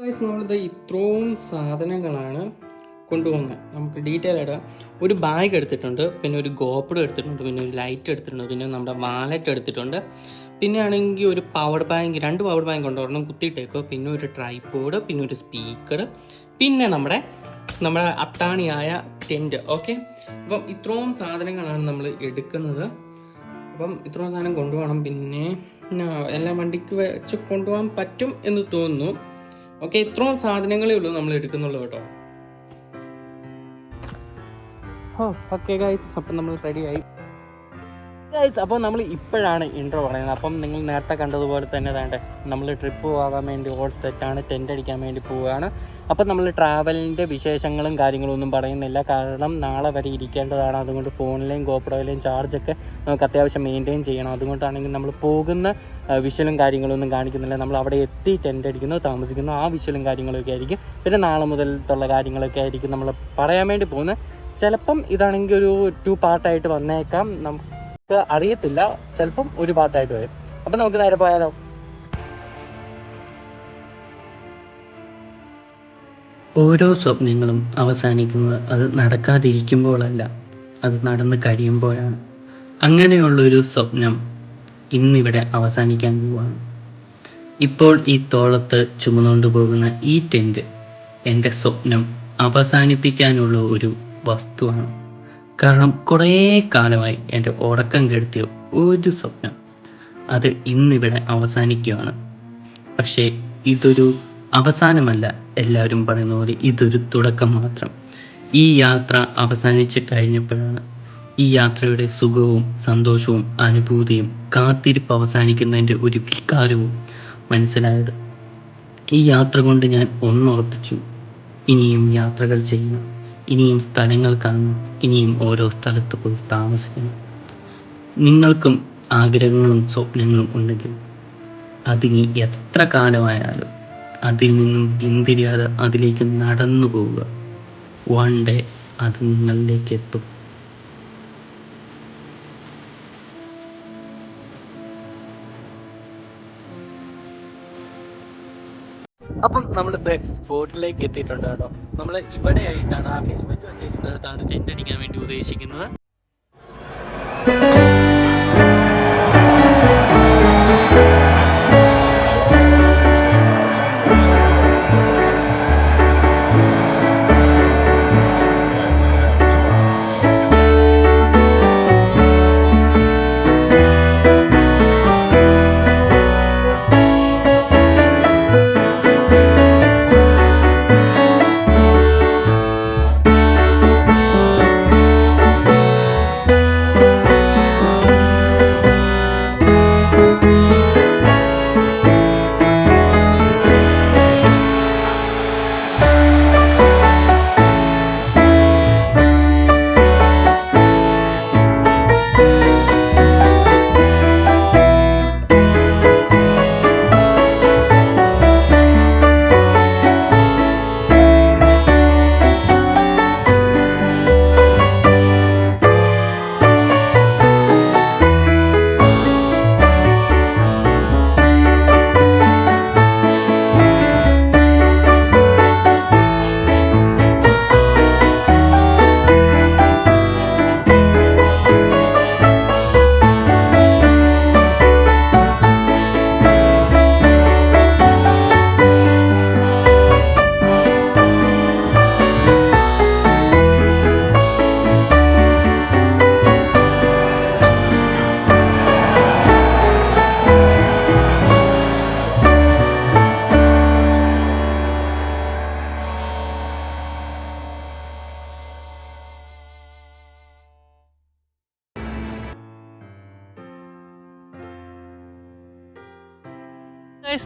നമ്മളിത് ഇത്രയും സാധനങ്ങളാണ് കൊണ്ടുപോകുന്നത്. നമുക്ക് ഡീറ്റെയിൽ ആയിട്ട് ഒരു ബാഗ് എടുത്തിട്ടുണ്ട്, പിന്നെ ഒരു ഗോപ്രോ എടുത്തിട്ടുണ്ട്, പിന്നെ ഒരു ലൈറ്റ് എടുത്തിട്ടുണ്ട്, പിന്നെ നമ്മുടെ വാലറ്റ് എടുത്തിട്ടുണ്ട്, പിന്നെ ആണെങ്കിൽ ഒരു പവർ ബാങ്ക്, 2 പവർ ബാങ്ക് ഉണ്ട്, ഒരെണ്ണം കുത്തിയിട്ടേക്കോ, പിന്നെ ഒരു ട്രൈപോഡ്, പിന്നെ ഒരു സ്പീക്കർ, പിന്നെ നമ്മുടെ അത്താണിയായ ടെൻറ്റ്. ഓക്കെ, അപ്പം ഇത്രയും സാധനങ്ങളാണ് നമ്മൾ എടുക്കുന്നത്. അപ്പം ഇത്രയും സാധനം കൊണ്ടുപോകണം. പിന്നെ എല്ലാം വണ്ടിക്ക് വെച്ച് കൊണ്ടുപോകാൻ പറ്റും എന്ന് തോന്നുന്നു. ഓക്കെ, ഇത്രയും സാധനങ്ങളേ ഉള്ളൂ നമ്മൾ എടുക്കുന്നുള്ളൂ കേട്ടോ. ഓക്കെ ഗൈസ്, അപ്പം നമ്മൾ റെഡിയായി ഗൈസ്. അപ്പോൾ നമ്മൾ ഇപ്പോഴാണ് ഇൻട്രോ പറയുന്നത്. അപ്പം നിങ്ങൾ നേരത്തെ കണ്ടതുപോലെ തന്നെ വേണ്ടേ, നമ്മൾ ട്രിപ്പ് പോകാൻ വേണ്ടി ഓൾ സെറ്റാണ്, ടെൻ്റ് അടിക്കാൻ വേണ്ടി പോവുകയാണ്. അപ്പം നമ്മൾ ട്രാവലിൻ്റെ വിശേഷങ്ങളും കാര്യങ്ങളും ഒന്നും പറയുന്നില്ല, കാരണം നാളെ വരെ ഇരിക്കേണ്ടതാണ്. അതുകൊണ്ട് ഫോണിലെയും ഗോപ്രോയിലെയും ചാർജൊക്കെ നമുക്ക് അത്യാവശ്യം മെയിൻറ്റെയിൻ ചെയ്യണം. അതുകൊണ്ടാണെങ്കിൽ നമ്മൾ പോകുന്ന വിഷ്വലും കാര്യങ്ങളൊന്നും കാണിക്കുന്നില്ല. നമ്മൾ അവിടെ എത്തി ടെൻ്റ് അടിക്കുന്നു, താമസിക്കുന്നു, ആ വിഷ്വലും കാര്യങ്ങളൊക്കെ ആയിരിക്കും. പിന്നെ നാളെ മുതലത്തുള്ള കാര്യങ്ങളൊക്കെ ആയിരിക്കും നമ്മൾ പറയാൻ വേണ്ടി പോകുന്നത്. ചിലപ്പം ഇതാണെങ്കിൽ ഒരു 2 പാർട്ടായിട്ട് വന്നേക്കാം, നമുക്ക് അറിയത്തില്ല. ചിലപ്പം ഒരു പാർട്ടായിട്ട് വരും. അപ്പം നമുക്ക് നേരെ പോയാലോ. ഓരോ സ്വപ്നങ്ങളും അവസാനിക്കുന്നത് അത് നടക്കാതിരിക്കുമ്പോഴല്ല, അത് നടന്ന് കഴിയുമ്പോഴാണ്. അങ്ങനെയുള്ളൊരു സ്വപ്നം ഇന്നിവിടെ അവസാനിക്കാൻ പോവുകയാണ്. ഇപ്പോൾ ഈ തോളത്ത് ചുമന്നുകൊണ്ട് പോകുന്ന ഈ ടെൻറ്റ് എൻ്റെ സ്വപ്നം അവസാനിപ്പിക്കാനുള്ള ഒരു വസ്തുവാണ്. കാരണം കുറേ കാലമായി എൻ്റെ ഉറക്കം കെടുത്തിയ ഒരു സ്വപ്നം അത് ഇന്നിവിടെ അവസാനിക്കുകയാണ്. പക്ഷേ ഇതൊരു അവസാനമല്ല, എല്ലാവരും പറയുന്ന പോലെ ഇതൊരു തുടക്കം മാത്രം. ഈ യാത്ര അവസാനിച്ച് കഴിഞ്ഞപ്പോഴാണ് ഈ യാത്രയുടെ സുഖവും സന്തോഷവും അനുഭൂതിയും കാത്തിരിപ്പ് അവസാനിക്കുന്നതിൻ്റെ ഒരു വികാരവും മനസ്സിലായത്. ഈ യാത്ര കൊണ്ട് ഞാൻ ഒന്നുറപ്പിച്ചു, ഇനിയും യാത്രകൾ ചെയ്യണം, ഇനിയും സ്ഥലങ്ങൾ കാണണം, ഇനിയും ഓരോ സ്ഥലത്ത് പോയി താമസിക്കണം. നിങ്ങൾക്കും ആഗ്രഹങ്ങളും സ്വപ്നങ്ങളും ഉണ്ടെങ്കിൽ അതിനി എത്ര കാലമായാലും അതിൽ നിന്നും പിന്തിരിയാതെ അതിലേക്ക് നടന്നു പോവുക. വൺ ഡേ അത് നിങ്ങളിലേക്ക് എത്തും. അപ്പം നമ്മൾ സ്പോട്ടിലേക്ക് എത്തിയിട്ടുണ്ട് കേട്ടോ. നമ്മൾ ഇവിടെ ആയിട്ടാണ്, ആ ഹെൽമെറ്റ് വെച്ചിരിക്കുന്നിടത്താണ് ടെൻ്റ് അടിക്കാൻ വേണ്ടി ഉദ്ദേശിക്കുന്നത്.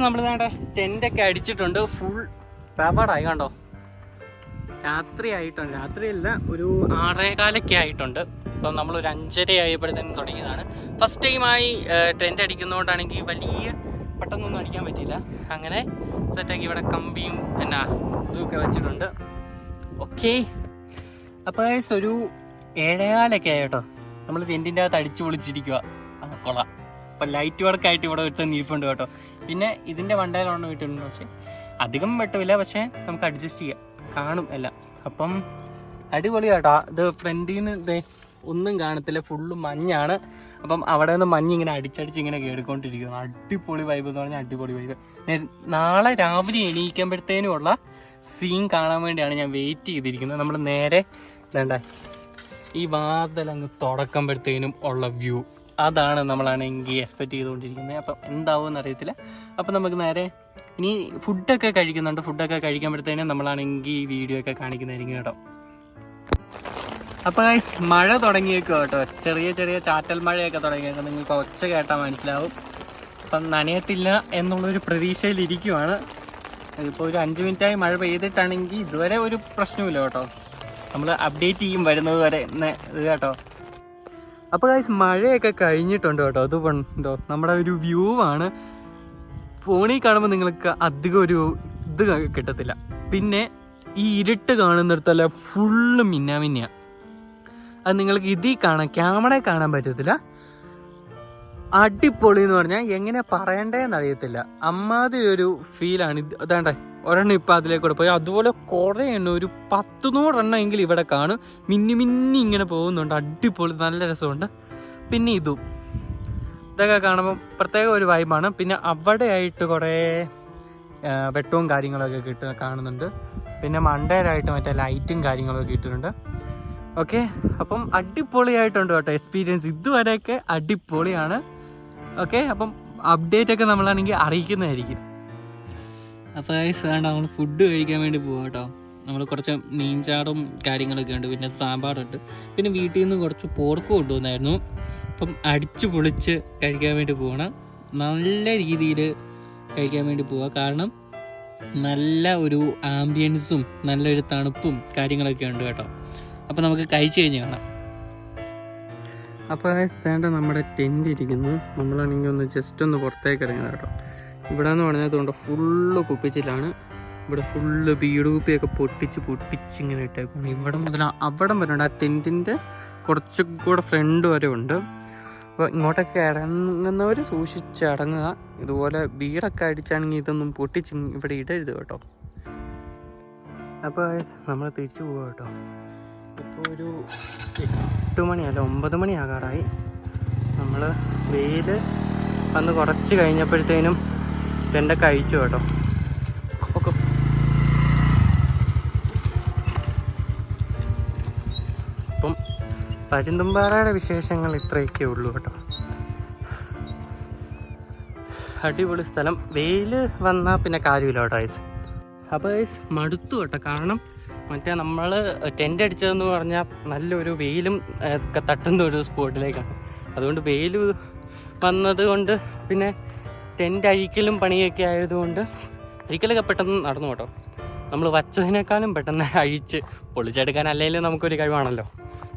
നമ്മൾ നേടെ ടെൻ്റൊക്കെ അടിച്ചിട്ടുണ്ട്, ഫുൾ പേപ്പറായി കണ്ടോ. രാത്രി ആയിട്ടുണ്ട്, രാത്രിയല്ല ഒരു 6:15 ആയിട്ടുണ്ട്. ഇപ്പം നമ്മളൊരു 5:30 ആയപ്പോഴത്തേനും തുടങ്ങിയതാണ്. ഫസ്റ്റ് ടൈമായി ടെൻ്റ് അടിക്കുന്നതുകൊണ്ടാണെങ്കിൽ വലിയ പെട്ടെന്നൊന്നും അടിക്കാൻ പറ്റിയില്ല. അങ്ങനെ സെറ്റാക്കി ഇവിടെ കമ്പിയും എന്നാ ഇതൊക്കെ വെച്ചിട്ടുണ്ട്. ഓക്കെ, അപ്പോൾ ഒരു 7:15 ആയി കേട്ടോ. നമ്മൾ ടെൻറ്റിൻ്റെ അകത്ത് അടിച്ചു പൊളിച്ചിരിക്കുക. കൊള്ളാം. അപ്പം ലൈറ്റ് വർക്കായിട്ട് ഇവിടെ ഒരുത്തൻ നീപ്പുണ്ട് കേട്ടോ. പിന്നെ ഇതിൻ്റെ വണ്ടയിലാണ് വീട്ടുണ്ട്, പക്ഷേ അധികം വെട്ടമില്ല, പക്ഷേ നമുക്ക് അഡ്ജസ്റ്റ് ചെയ്യാം, കാണും എല്ലാം. അപ്പം അടിപൊളിയാട്ടോ. ഇത് ഫ്രണ്ടിൽ നിന്ന് ഇതേ ഒന്നും കാണത്തില്ല, ഫുള്ള് മഞ്ഞാണ്. അപ്പം അവിടെ നിന്ന് മഞ്ഞ് ഇങ്ങനെ അടിച്ചടിച്ച് ഇങ്ങനെ കേറിക്കൊണ്ടിരിക്കുന്നു. അടിപൊളി വൈബ് എന്ന് പറഞ്ഞാൽ അടിപൊളി വൈബ്. നാളെ രാവിലെ എണീക്കുമ്പോഴത്തേനുമുള്ള സീൻ കാണാൻ വേണ്ടിയാണ് ഞാൻ വെയിറ്റ് ചെയ്തിരിക്കുന്നത്. നമ്മൾ നേരെ വേണ്ട ഈ വാതിലങ്ങ് തുടക്കുമ്പോഴത്തേനും ഉള്ള വ്യൂ, അതാണ് നമ്മളാണെങ്കിൽ എക്സ്പെക്റ്റ് ചെയ്തുകൊണ്ടിരിക്കുന്നത്. അപ്പം എന്താവുമെന്ന് അറിയത്തില്ല. അപ്പം നമുക്ക് നേരെ ഇനി ഫുഡൊക്കെ കഴിക്കുന്നുണ്ട്. ഫുഡൊക്കെ കഴിക്കുമ്പോഴത്തേനും നമ്മളാണെങ്കിൽ ഈ വീഡിയോ ഒക്കെ കാണിക്കുന്നതായിരിക്കും കേട്ടോ. അപ്പോൾ ഗൈസ് മഴ തുടങ്ങിയേക്കും കേട്ടോ. ചെറിയ ചെറിയ ചാറ്റൽ മഴയൊക്കെ തുടങ്ങിയേക്കും. നിങ്ങൾക്ക് ഒച്ച കേട്ടാൽ മനസ്സിലാവും. അപ്പം നനയത്തില്ല എന്നുള്ളൊരു പ്രതീക്ഷയിലിരിക്കുവാണ്. ഇപ്പോൾ ഒരു 5 മിനിറ്റായി മഴ പെയ്തിട്ടാണെങ്കിൽ ഇതുവരെ ഒരു പ്രശ്നമില്ല കേട്ടോ. നമ്മൾ അപ്ഡേറ്റ് ചെയ്യും വരുന്നത് വരെ ഇത് കേട്ടോ. അപ്പോൾ ഗൈസ് മഴയൊക്കെ കഴിഞ്ഞിട്ടുണ്ട് കേട്ടോ. അത് ഉണ്ടോ നമ്മുടെ ഒരു വ്യൂ ആണ്. ഫോണിൽ കാണുമ്പോൾ നിങ്ങൾക്ക് അധികം ഒരു ഇത് കിട്ടത്തില്ല. പിന്നെ ഈ ഇരുട്ട് കാണുന്നിടത്തല്ല ഫുള്ള് മിന്നാമിന്നയാണ്. അത് നിങ്ങൾക്ക് ഇതിൽ കാണാൻ, ക്യാമറയിൽ കാണാൻ പറ്റത്തില്ല. അടിപൊളി എന്ന് പറഞ്ഞാൽ എങ്ങനെ പറയണ്ടേന്ന് അറിയത്തില്ല. അമ്മാതിരി ഒരു ഫീലാണ്. അതാണ്ടേ ഒരെണ്ണം ഇപ്പം അതിലേക്കൂടെ പോയി. അതുപോലെ കുറേ എണ്ണം, ഒരു 10-100 എണ്ണം എങ്കിലും ഇവിടെ കാണും. മിന്നി മിന്നി ഇങ്ങനെ പോകുന്നുണ്ട്. അടിപൊളി, നല്ല രസമുണ്ട്. പിന്നെ ഇതൊക്കെ കാണുമ്പോൾ പ്രത്യേക ഒരു വൈബാണ്. പിന്നെ അവിടെയായിട്ട് കുറേ വെട്ടവും കാര്യങ്ങളൊക്കെ കാണുന്നുണ്ട്. പിന്നെ മണ്ടേരായിട്ട് മറ്റേ ലൈറ്റും കാര്യങ്ങളൊക്കെ ഇട്ടിട്ടുണ്ട്. ഓക്കെ, അപ്പം അടിപൊളിയായിട്ടുണ്ട് കേട്ടോ എക്സ്പീരിയൻസ്. ഇതുവരെയൊക്കെ അടിപൊളിയാണ്. ഓക്കെ, അപ്പം അപ്ഡേറ്റ് ഒക്കെ നമ്മളാണെങ്കിൽ അറിയിക്കുന്നതായിരിക്കും. അപ്പോൾ നമ്മൾ ഫുഡ് കഴിക്കാൻ വേണ്ടി പോകാം കേട്ടോ. നമ്മൾ കുറച്ച് മീൻചാറും കാര്യങ്ങളൊക്കെ ഉണ്ട്, പിന്നെ സാമ്പാറുണ്ട്, പിന്നെ വീട്ടിൽ നിന്ന് കുറച്ച് പോർക്ക് കൊണ്ടുവന്നായിരുന്നു. അപ്പം അടിച്ചു പൊളിച്ച് കഴിക്കാൻ വേണ്ടി പോകണം. നല്ല രീതിയിൽ കഴിക്കാൻ വേണ്ടി പോവുക. കാരണം നല്ല ഒരു ആംബിയൻസും നല്ലൊരു തണുപ്പും കാര്യങ്ങളൊക്കെ ഉണ്ട് കേട്ടോ. അപ്പോൾ നമുക്ക് കഴിച്ചു കഴിഞ്ഞ് കാണാം. അപ്പോൾ വേണ്ട നമ്മുടെ ടെൻ്റ് ഇരിക്കുന്നു. നമ്മളാണെങ്കിൽ ഒന്ന് ജസ്റ്റ് ഒന്ന് പുറത്തേക്ക് ഇറങ്ങുന്നത് കേട്ടോ. ഇവിടെ എന്ന് പറഞ്ഞതുകൊണ്ട് ഫുള്ള് കുപ്പിച്ചിലാണ്. ഇവിടെ ഫുള്ള് ബീഡ് കുപ്പിയൊക്കെ പൊട്ടിച്ച് ഇങ്ങനെ ഇട്ടേക്കാണ്. ഇവിടെ മുതൽ അവിടം വരെ ഉണ്ട്. ആ ടെൻറ്റിൻ്റെ കുറച്ചും കൂടെ ഫ്രണ്ട് വരെ ഉണ്ട്. അപ്പോൾ ഇങ്ങോട്ടൊക്കെ ഇറങ്ങുന്നവർ സൂക്ഷിച്ച് ഇറങ്ങുക. ഇതുപോലെ ബീഡൊക്കെ അടിച്ചാണെങ്കിൽ ഇതൊന്നും പൊട്ടിച്ച് ഇവിടെ ഇടരുത് കേട്ടോ. അപ്പോൾ നമ്മൾ തിരിച്ചു പോവുക കേട്ടോ. ഇപ്പോൾ ഒരു 8 മണി അല്ല 9 മണി ആകാറായി. നമ്മൾ വെയിൽ വന്ന് കുറച്ച് കഴിഞ്ഞപ്പോഴത്തേനും ടെൻ്റ് കഴിച്ചു കേട്ടോ. ഓക്കെ, അപ്പം പരുന്തുംപാറയുടെ വിശേഷങ്ങൾ ഇത്രയൊക്കെ ഉള്ളൂ കേട്ടോ. അടിപൊളി സ്ഥലം. വെയിൽ വന്നാൽ പിന്നെ കാര്യമില്ല കേട്ടോ ഐസ്. അപ്പോൾ ഐസ് മടുത്തു കേട്ടോ. കാരണം മറ്റേ നമ്മൾ ടെൻ്റ് അടിച്ചതെന്ന് പറഞ്ഞാൽ നല്ലൊരു വെയിലും ഒക്കെ തട്ടുന്ന ഒരു സ്പോട്ടിലേക്കാണ്. അതുകൊണ്ട് വെയിൽ വന്നത് കൊണ്ട് പിന്നെ ടെൻ്റ് അഴിക്കലും പണിയൊക്കെ ആയതുകൊണ്ട് അഴിക്കലൊക്കെ പെട്ടെന്ന് നടന്നു കേട്ടോ. നമ്മൾ വച്ചതിനേക്കാളും പെട്ടെന്ന് അഴിച്ച് പൊളിച്ചെടുക്കാൻ അല്ലെങ്കിൽ നമുക്കൊരു കഴിവാണല്ലോ.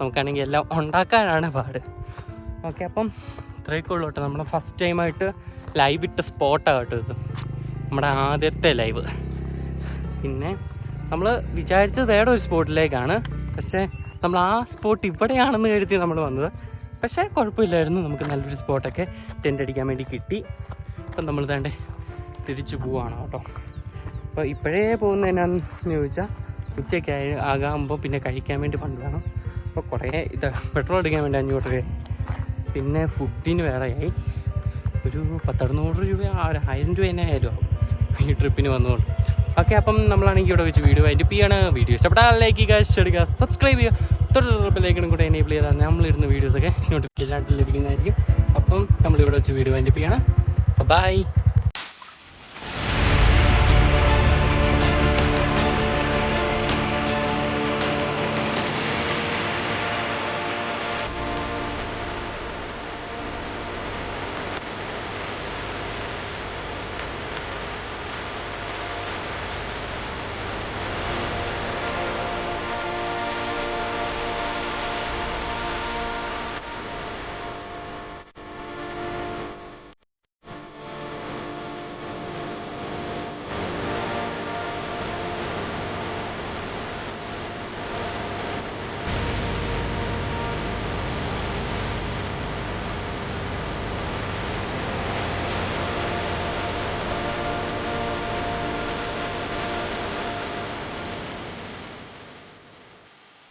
നമുക്കാണെങ്കിൽ എല്ലാം ഉണ്ടാക്കാനാണ് പാട്. ഓക്കെ, അപ്പം ഇത്രയൊക്കെ ഉള്ളൂ കേട്ടോ. നമ്മുടെ ഫസ്റ്റ് ടൈമായിട്ട് ലൈവ് ഇട്ട സ്പോട്ടാണ് കേട്ടോ ഇത്. നമ്മുടെ ആദ്യത്തെ ലൈവ്. പിന്നെ നമ്മൾ വിചാരിച്ചത് വേറെ ഒരു സ്പോട്ടിലേക്കാണ്. പക്ഷേ നമ്മൾ ആ സ്പോട്ട് ഇവിടെയാണെന്ന് കരുതി നമ്മൾ വന്നത്. പക്ഷേ കുഴപ്പമില്ലായിരുന്നു. നമുക്ക് നല്ലൊരു സ്പോട്ടൊക്കെ ടെൻ്റ് അടിക്കാൻ വേണ്ടി കിട്ടി. അപ്പം നമ്മൾ വേണ്ടേ തിരിച്ചു പോവാണ് കേട്ടോ. അപ്പോൾ ഇപ്പോഴേ പോകുന്നത് എന്നാന്ന് ചോദിച്ചാൽ ഉച്ചയ്ക്ക് ആകാകുമ്പോൾ പിന്നെ കഴിക്കാൻ വേണ്ടി ഫണ്ട് വേണം. അപ്പോൾ കുറേ പെട്രോൾ അടിക്കാൻ വേണ്ടി 500 രൂപ, പിന്നെ ഫുഡിന് വേറെയായി ഒരു 100-200 രൂപ, 1000 രൂപ തന്നെ ആയാലും ഈ ട്രിപ്പിന് വന്നുകൊണ്ട്. ഓക്കെ, അപ്പം നമ്മളാണെങ്കിൽ ഇവിടെ വെച്ച് വീഡിയോ വൈൻഡപ്പ് ചെയ്യാണ്. വീഡിയോ ഇഷ്ടപ്പെട്ടാൽ ലൈക്ക് ചെയ്യുക, ഷെയർ ചെയ്യുക, സബ്സ്ക്രൈബ് ചെയ്യുക. തൊട്ട് ലൈക്കിനും കൂടെ എനേബിൾ ചെയ്താൽ നമ്മളിടുന്ന വീഡിയോസൊക്കെ നോട്ടിഫിക്കേഷൻ ആയിട്ട് ലഭിക്കുന്നതായിരിക്കും. അപ്പം നമ്മളിവിടെ വെച്ച് വീഡിയോ വൈൻഡപ്പ് ചെയ്യണം. ബൈ.